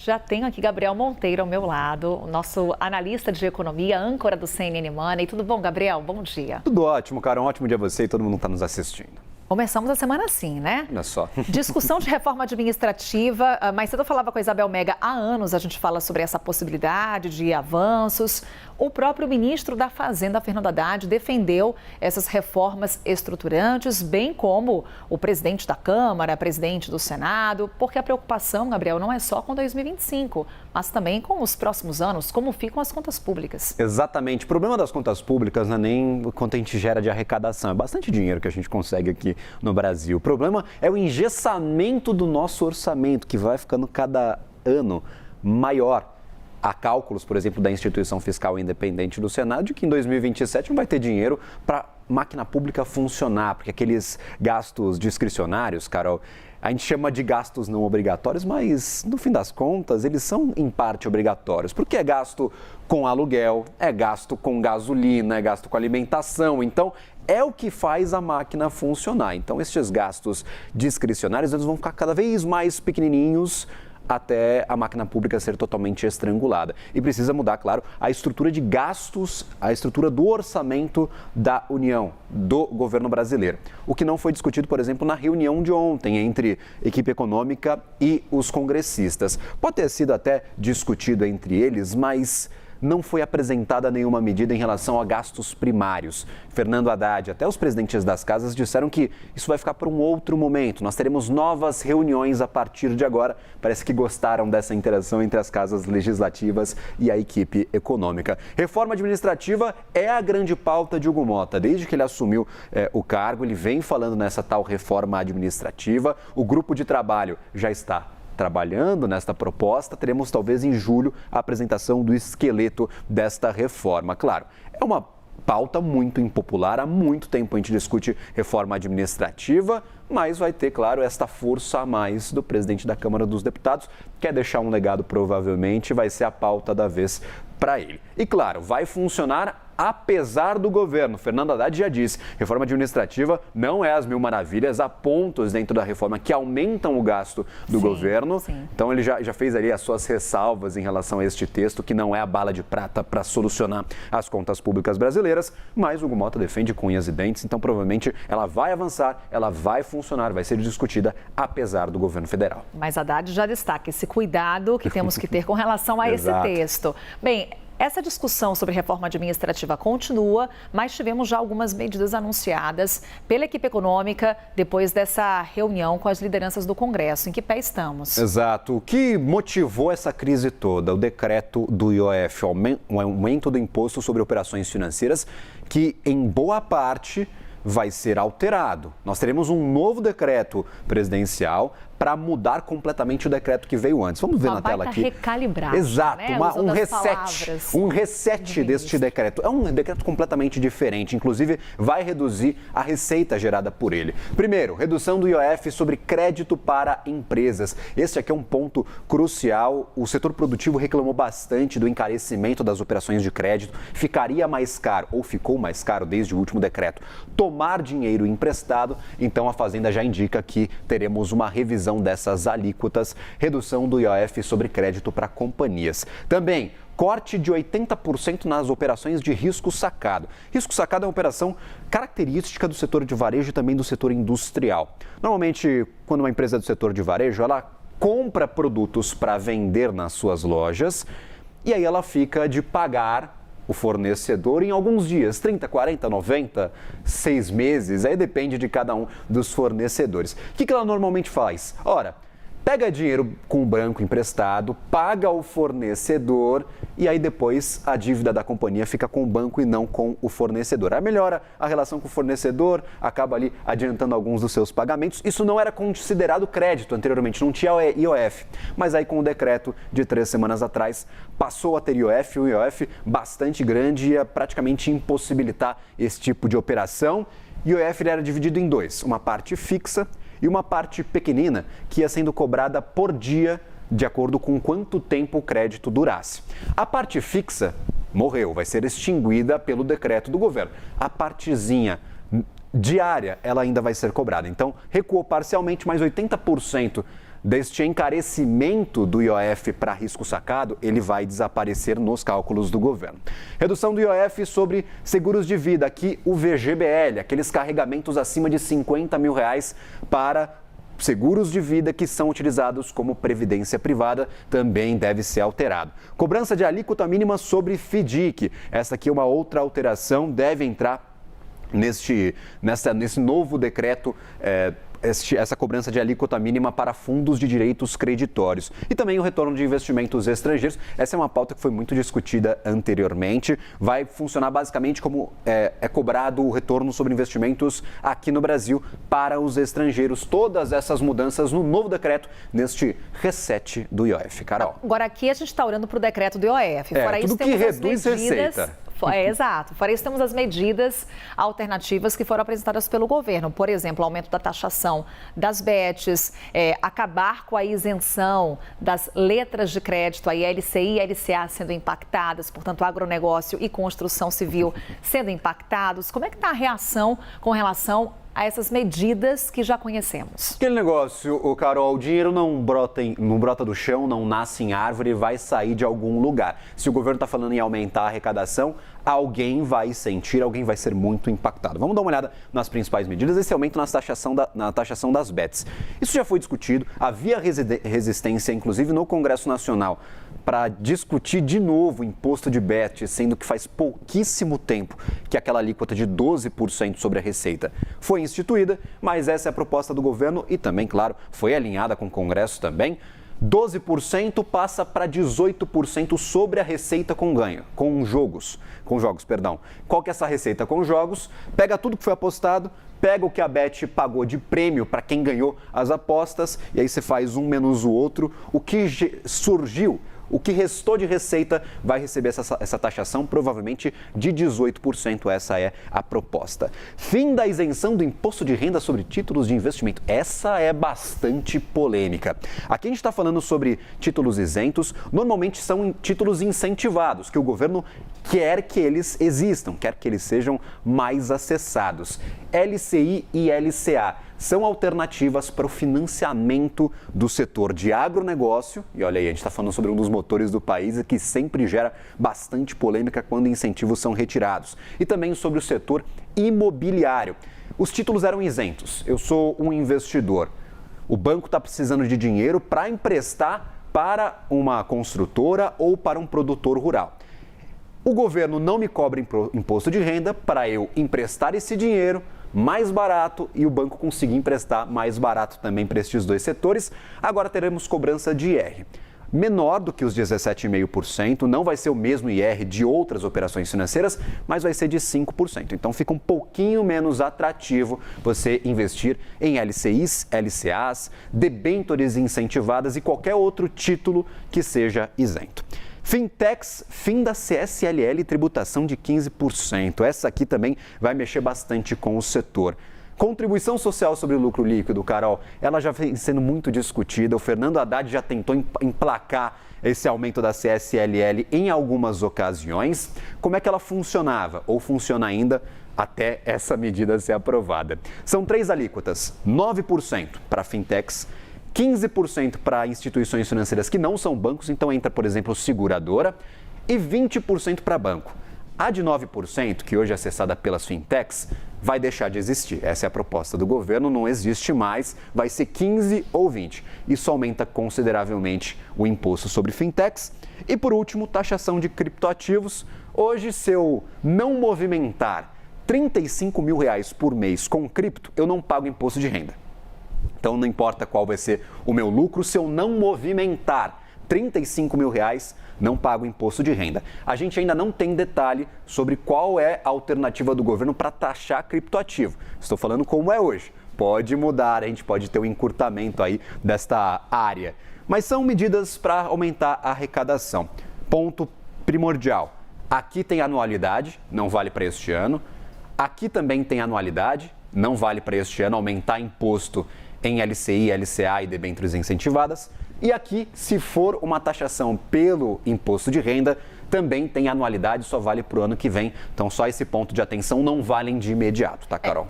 Já tenho aqui Gabriel Monteiro ao meu lado, o nosso analista de economia, âncora do CNN Money. Tudo bom, Gabriel? Bom dia. Tudo ótimo, cara. Um ótimo dia a você e todo mundo que está nos assistindo. Começamos a semana assim, né? Olha só. Discussão de reforma administrativa. Mais cedo eu falava com a Isabel Mega, há anos a gente fala sobre essa possibilidade de avanços. O próprio ministro da Fazenda, Fernando Haddad, defendeu essas reformas estruturantes, bem como o presidente da Câmara, presidente do Senado, porque a preocupação, Gabriel, não é só com 2025, mas também com os próximos anos, como ficam as contas públicas. Exatamente. O problema das contas públicas não é nem o quanto a gente gera de arrecadação, é bastante dinheiro que a gente consegue aqui no Brasil. O problema é o engessamento do nosso orçamento, que vai ficando cada ano maior. Há cálculos, por exemplo, da Instituição Fiscal Independente do Senado, de que em 2027 não vai ter dinheiro para a máquina pública funcionar, porque aqueles gastos discricionários, Carol, a gente chama de gastos não obrigatórios, mas no fim das contas eles são em parte obrigatórios, porque é gasto com aluguel, é gasto com gasolina, é gasto com alimentação, então é o que faz a máquina funcionar. Então esses gastos discricionários eles vão ficar cada vez mais pequenininhos, até a máquina pública ser totalmente estrangulada. E precisa mudar, claro, a estrutura de gastos, a estrutura do orçamento da União, do governo brasileiro. O que não foi discutido, por exemplo, na reunião de ontem entre equipe econômica e os congressistas. Pode ter sido até discutido entre eles, mas não foi apresentada nenhuma medida em relação a gastos primários. Fernando Haddad, até os presidentes das casas disseram que isso vai ficar para um outro momento. Nós teremos novas reuniões a partir de agora. Parece que gostaram dessa interação entre as casas legislativas e a equipe econômica. Reforma administrativa é a grande pauta de Hugo Motta. Desde que ele assumiu o cargo, ele vem falando nessa tal reforma administrativa. O grupo de trabalho já está trabalhando nesta proposta, teremos talvez em julho a apresentação do esqueleto desta reforma. Claro, é uma pauta muito impopular, há muito tempo a gente discute reforma administrativa, mas vai ter, claro, esta força a mais do presidente da Câmara dos Deputados, quer deixar um legado, provavelmente vai ser a pauta da vez para ele. E claro, vai funcionar apesar do governo. Fernando Haddad já disse, reforma administrativa não é as mil maravilhas, há pontos dentro da reforma que aumentam o gasto do governo. Sim. Então ele já fez ali as suas ressalvas em relação a este texto, que não é a bala de prata para solucionar as contas públicas brasileiras, mas o Hugo Motta defende com unhas e dentes, então provavelmente ela vai avançar, ela vai funcionar, vai ser discutida apesar do governo federal. Mas Haddad já destaca esse cuidado que temos que ter com relação a esse texto. Bem, essa discussão sobre reforma administrativa continua, mas tivemos já algumas medidas anunciadas pela equipe econômica depois dessa reunião com as lideranças do Congresso. Em que pé estamos? Exato. O que motivou essa crise toda? O decreto do IOF, o aumento do imposto sobre operações financeiras, que em boa parte vai ser alterado. Nós teremos um novo decreto presidencial para mudar completamente o decreto que veio antes. Vamos ver na tela aqui. Recalibrar. Exato, né? um reset deste decreto. É um decreto completamente diferente, inclusive vai reduzir a receita gerada por ele. Primeiro, redução do IOF sobre crédito para empresas. Esse aqui é um ponto crucial. O setor produtivo reclamou bastante do encarecimento das operações de crédito. Ficaria mais caro, ou ficou mais caro desde o último decreto, tomar dinheiro emprestado. Então a Fazenda já indica que teremos uma revisão dessas alíquotas, redução do IOF sobre crédito para companhias. Também, corte de 80% nas operações de risco sacado. Risco sacado é uma operação característica do setor de varejo e também do setor industrial. Normalmente, quando uma empresa do setor de varejo, ela compra produtos para vender nas suas lojas e aí ela fica de pagar o fornecedor em alguns dias, 30, 40, 90, 6 meses, aí depende de cada um dos fornecedores. O que ela normalmente faz? Ora, pega dinheiro com o banco emprestado, paga o fornecedor e aí depois a dívida da companhia fica com o banco e não com o fornecedor. Aí melhora a relação com o fornecedor, acaba ali adiantando alguns dos seus pagamentos. Isso não era considerado crédito anteriormente, não tinha IOF. Mas aí com o decreto de 3 semanas atrás, passou a ter IOF, um IOF bastante grande e ia praticamente impossibilitar esse tipo de operação. E o IOF era dividido em dois, uma parte fixa e uma parte pequenina que ia sendo cobrada por dia, de acordo com quanto tempo o crédito durasse. A parte fixa morreu, vai ser extinguida pelo decreto do governo. A partezinha diária, ela ainda vai ser cobrada. Então, recuou parcialmente, mas 80% deste encarecimento do IOF para risco sacado, ele vai desaparecer nos cálculos do governo. Redução do IOF sobre seguros de vida, aqui o VGBL, aqueles carregamentos acima de R$50 mil para seguros de vida que são utilizados como previdência privada, também deve ser alterado. Cobrança de alíquota mínima sobre FDIC, essa aqui é uma outra alteração, deve entrar nesse novo decreto, essa cobrança de alíquota mínima para fundos de direitos creditórios. E também o retorno de investimentos estrangeiros. Essa é uma pauta que foi muito discutida anteriormente. Vai funcionar basicamente como é cobrado o retorno sobre investimentos aqui no Brasil para os estrangeiros. Todas essas mudanças no novo decreto, neste reset do IOF. Carol. Agora aqui a gente está olhando para o decreto do IOF. Fora isso, tudo que reduz receita. Exato. Fora isso, temos as medidas alternativas que foram apresentadas pelo governo. Por exemplo, aumento da taxação das bets, acabar com a isenção das letras de crédito, a LCI e LCA sendo impactadas, portanto, agronegócio e construção civil sendo impactados. Como é que está a reação com relação a essas medidas que já conhecemos? Aquele negócio, Carol, o dinheiro não brota do chão, não nasce em árvore, vai sair de algum lugar. Se o governo está falando em aumentar a arrecadação, alguém vai sentir, alguém vai ser muito impactado. Vamos dar uma olhada nas principais medidas, esse aumento na taxação das bets. Isso já foi discutido, havia resistência, inclusive no Congresso Nacional, para discutir de novo o imposto de bet, sendo que faz pouquíssimo tempo que aquela alíquota de 12% sobre a receita foi instituída, mas essa é a proposta do governo e também, claro, foi alinhada com o Congresso também. 12% passa para 18% sobre a receita com jogos. Qual que é essa receita com jogos? Pega tudo que foi apostado, pega o que a Bet pagou de prêmio para quem ganhou as apostas e aí você faz um menos o outro. O que surgiu, o que restou de receita vai receber essa taxação, provavelmente de 18%. Essa é a proposta. Fim da isenção do imposto de renda sobre títulos de investimento. Essa é bastante polêmica. Aqui a gente está falando sobre títulos isentos. Normalmente são títulos incentivados, que o governo quer que eles existam, quer que eles sejam mais acessados. LCI e LCA são alternativas para o financiamento do setor de agronegócio. E olha aí, a gente está falando sobre um dos motores do país e que sempre gera bastante polêmica quando incentivos são retirados. E também sobre o setor imobiliário. Os títulos eram isentos. Eu sou um investidor. O banco está precisando de dinheiro para emprestar para uma construtora ou para um produtor rural. O governo não me cobra imposto de renda para eu emprestar esse dinheiro mais barato e o banco conseguir emprestar mais barato também para estes dois setores. Agora teremos cobrança de IR. Menor do que os 17,5%, não vai ser o mesmo IR de outras operações financeiras, mas vai ser de 5%. Então fica um pouquinho menos atrativo você investir em LCIs, LCAs, debêntures incentivadas e qualquer outro título que seja isento. Fintechs, fim da CSLL e tributação de 15%. Essa aqui também vai mexer bastante com o setor. Contribuição social sobre o lucro líquido, Carol, ela já vem sendo muito discutida. O Fernando Haddad já tentou emplacar esse aumento da CSLL em algumas ocasiões. Como é que ela funcionava ou funciona ainda até essa medida ser aprovada? São 3 alíquotas, 9% para fintechs, 15% para instituições financeiras que não são bancos, então entra, por exemplo, seguradora, e 20% para banco. A de 9%, que hoje é acessada pelas fintechs, vai deixar de existir. Essa é a proposta do governo, não existe mais, vai ser 15% ou 20%. Isso aumenta consideravelmente o imposto sobre fintechs. E por último, taxação de criptoativos. Hoje, se eu não movimentar R$35 mil por mês com cripto, eu não pago imposto de renda. Então não importa qual vai ser o meu lucro, se eu não movimentar R$35 mil, não pago imposto de renda. A gente ainda não tem detalhe sobre qual é a alternativa do governo para taxar criptoativo. Estou falando como é hoje. Pode mudar, a gente pode ter um encurtamento aí desta área. Mas são medidas para aumentar a arrecadação. Ponto primordial. Aqui tem anualidade, não vale para este ano. Aqui também tem anualidade, não vale para este ano aumentar imposto em LCI, LCA e debêntures incentivadas. E aqui, se for uma taxação pelo imposto de renda, também tem anualidade, só vale para o ano que vem. Então, só esse ponto de atenção não valem de imediato, tá, Carol?